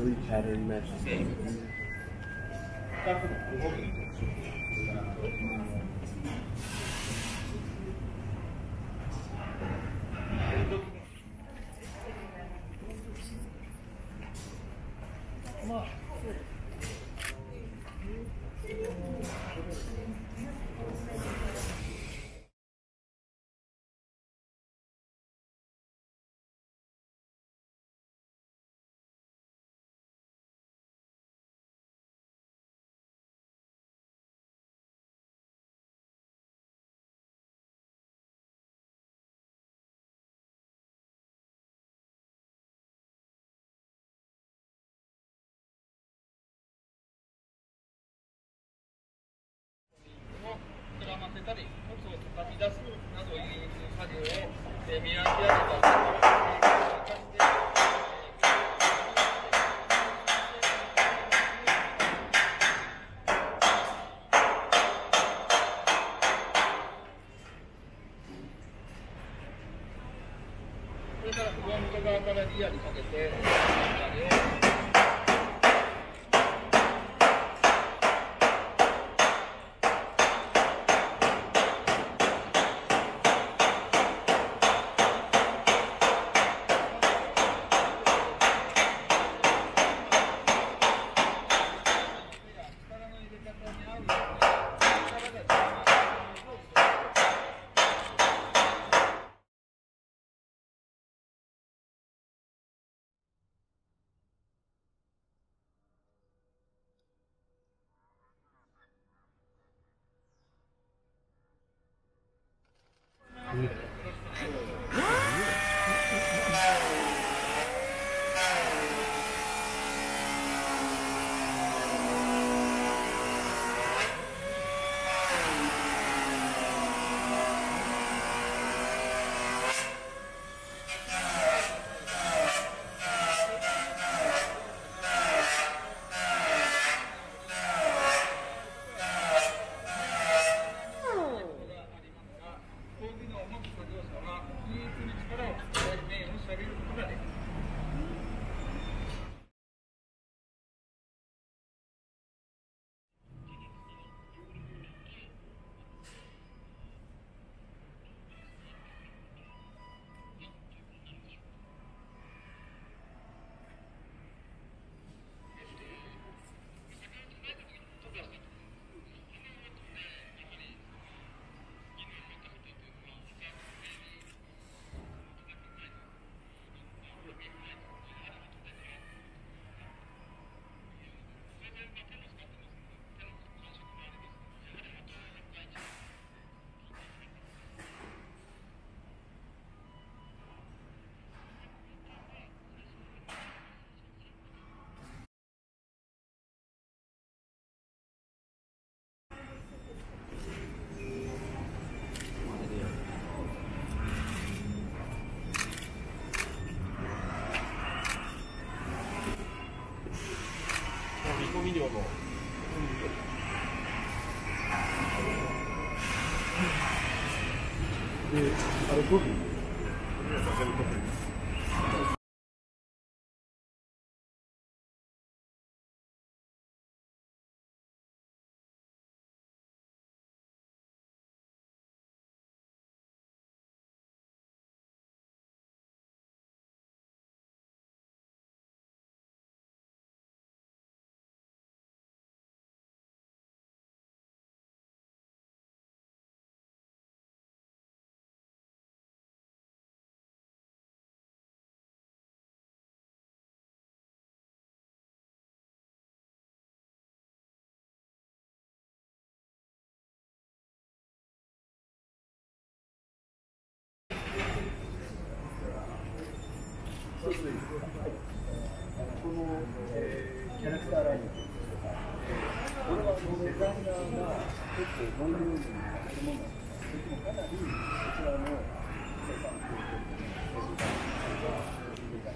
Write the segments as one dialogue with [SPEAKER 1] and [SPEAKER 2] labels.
[SPEAKER 1] really pattern matching.
[SPEAKER 2] スタッフの動きに特徴まあ膨らませたり、凸をたたみ出すなどいう作業を見分けられたこれからフロント側からリアにかけて見込み量ので、あれ5分全部取ってる。この、キャラクターラインというか、これはデザイナーが結構ノンルームにするものなんですけど、かなりこちらの生産というか、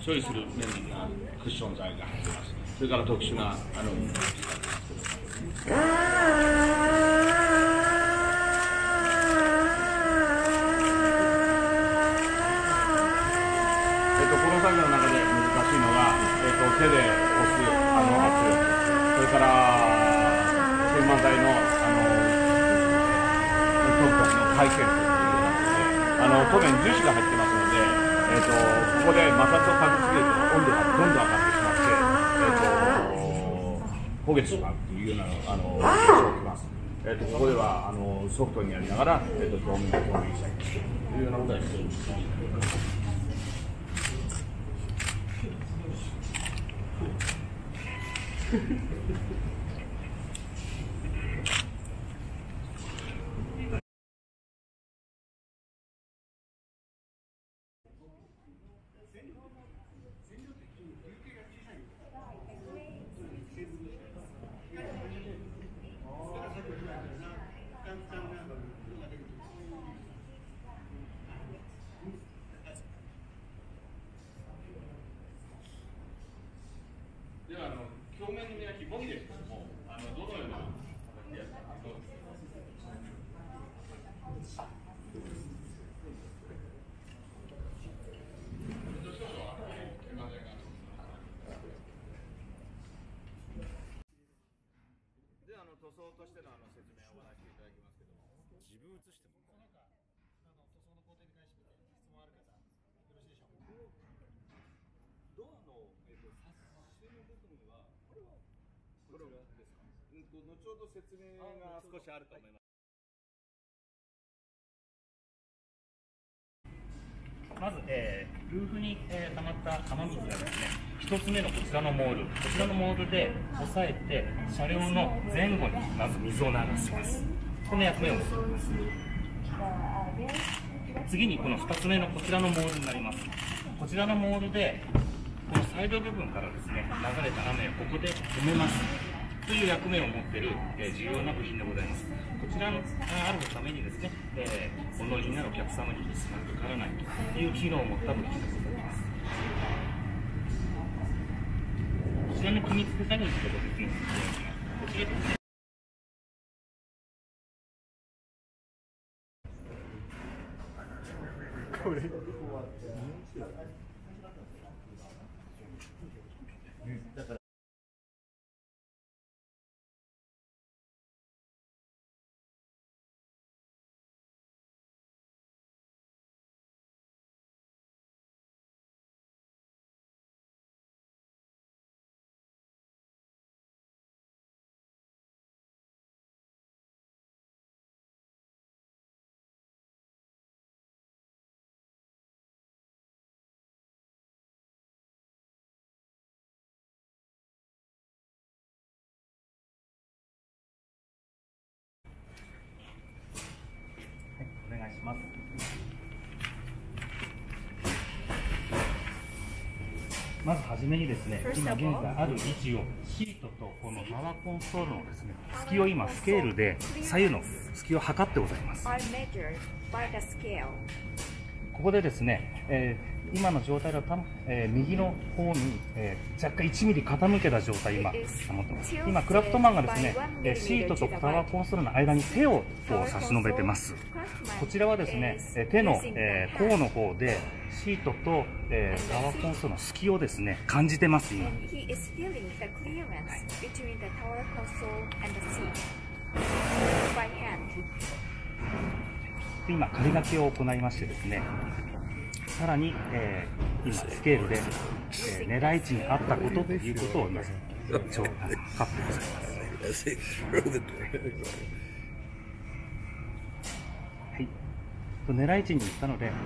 [SPEAKER 1] 処理する面なクッション材が入ってます。それから特殊なこの作業の中で難しいのが、手で押す圧力、それから旋盤材のトントンの回転数ということで、当面樹脂が入ってますので、ここで摩擦をかけすぎると温度がどんどん上がってしまって、焦げてしまうというような現象が起きます。ここではソフトにやりながら、表面を透明にしたいというようなことが必要です。では表面の磨きボギですけども、どのような形やったかどうですか。で塗装としての説明を行わせていただきますけども、自分写しても塗装の工程に関して質問ある方よろしいでしょうか。ドアのサッシの部分はこれはですか。後ほど説明が少しあると思います。
[SPEAKER 3] まず、ルーフに、溜まった雨水がですね、1つ目のこちらのモール、こちらのモールで押さえて、車両の前後にまず水を流します。この役目を持っております。次にこの2つ目のこちらのモールになります。こちらのモールで、このサイド部分からですね、流れた雨をここで止めます。という役目を持っている、重要な部品でございます。こちらのあるためにですね、お乗りになるお客様にリスクがかからないという機能を持った部品でございます。こちらの組み付け作業ということですね。こちらですね。これ。だから。お願いします。まずはじめにですね、今現在ある位置をシートとこのパワーコンソールのですね、隙を今スケールで左右の隙を測ってございます。ここでですね、今の状態だと、右の方に、若干1ミリ傾けた状態今保ってます。今クラフトマンがですね、シートとパワーコンソールの間に手をこう差し伸べてます。こちらはですね、手の、甲の方でシートと、パワーコンソールの隙をですね感じてます今。今仮掛けを行いましてですね、さらに、今スケールで、狙い位置にあったことということを今一応カットしています。はい。狙い位置に行ったので、2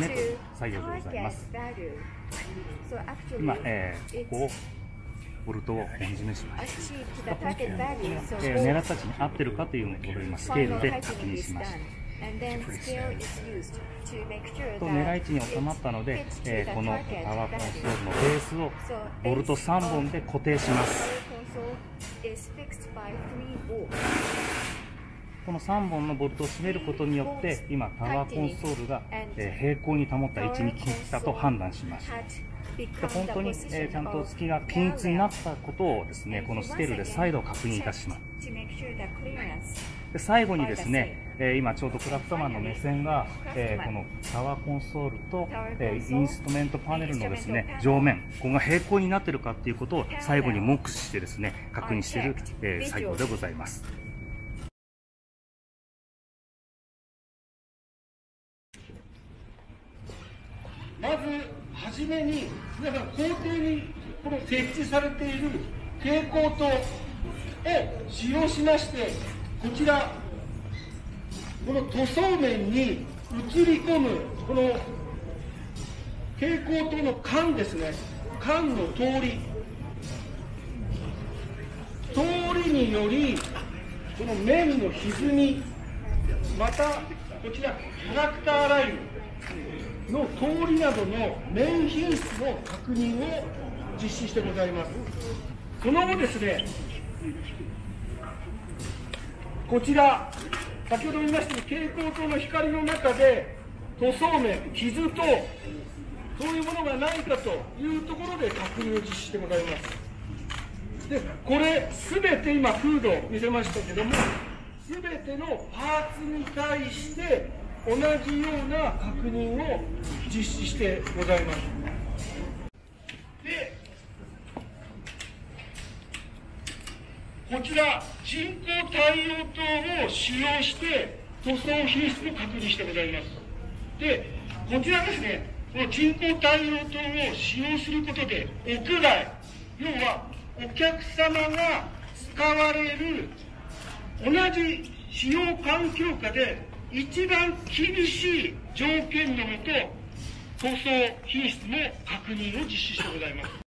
[SPEAKER 3] メートル作業でございます。今、ここをボルトを本締めします。狙った位置に合ってるかというのを今スケールで確認しました。と狙い位置に収まったので、このパワーコンソールのベースをボルト3本で固定します。この3本のボルトを締めることによって今タワーコンソールが平行に保った位置に来たと判断しました。で本当にちゃんと月が均一になったことをですね、このスケールで再度確認いたします。で最後にですね、今ちょうどクラフトマンの目線が、このタワーコンソールと、インストメントパネルのですね上面、ここが平行になっているかということを最後に目視してですね確認している、作業でございます。
[SPEAKER 2] まずはじめに皆さん校庭にこの設置されている蛍光灯を使用しまして、こちらこの塗装面に映り込むこの蛍光灯の管ですね、管の通りによりこの面の歪み、またこちらキャラクターラインの通りなどの面品質の確認を実施してございます。その後ですね、こちら先ほど言いましたように蛍光灯の光の中で塗装面、傷とそういうものがないかというところで確認を実施してございます。でこれすべて今フードを見せましたけども、すべてのパーツに対して同じような確認を実施してございます。でこちら人工太陽灯を使用して塗装品質を確認してございます。でこちらですね、この人工太陽灯を使用することで屋外、要はお客様が使われる同じ使用環境下で一番厳しい条件のもと塗装品質も確認を実施してございます。